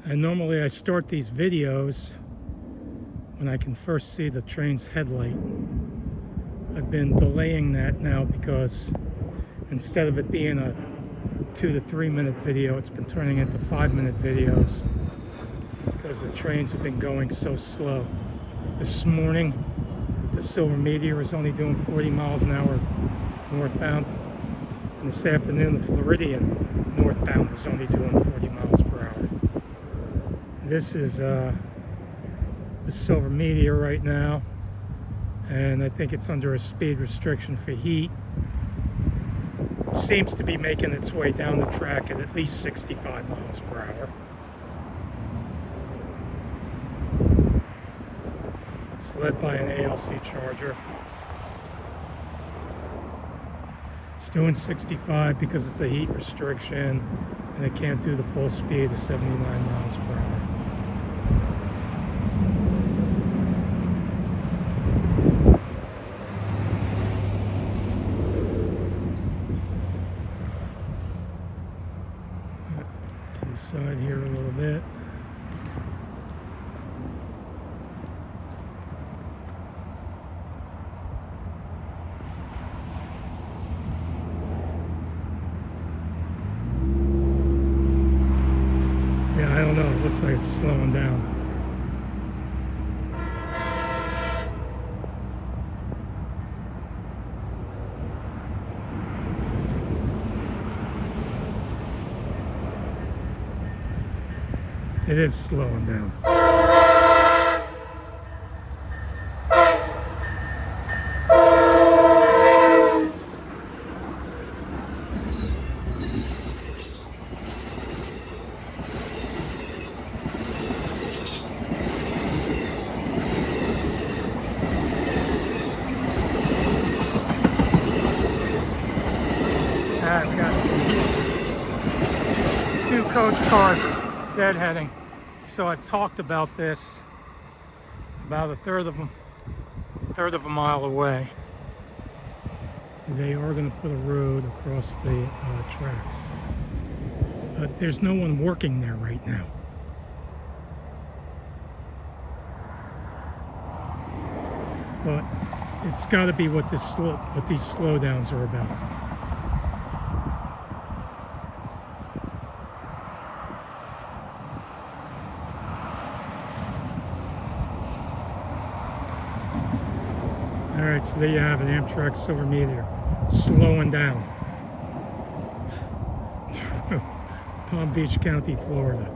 And normally I start these videos when I can first see the train's headlight. I've been delaying that now because instead of it being a 2 to 3 minute video, it's been turning into 5-minute videos because the trains have been going so slow. This morning, the Silver Meteor is only doing 40 miles an hour northbound. And this afternoon, the Floridian northbound was only doing 40 miles per hour. This is the Silver Meteor right now, and I think it's under a speed restriction for heat. It seems to be making its way down the track at least 65 miles per hour. It's led by an ALC Charger. It's doing 65 because it's a heat restriction and it can't do the full speed of 79 miles per hour. To the side here a little bit. Yeah, I don't know. It looks like it's slowing down. It is slowing down. Alright, we got 2 coach cars deadheading. So I've talked about this about a third of a mile away. They are going to put a road across the tracks. But there's no one working there right now. But it's got to be what these slowdowns are about. Alright, so there you have it, Amtrak Silver Meteor slowing down through Palm Beach County, Florida.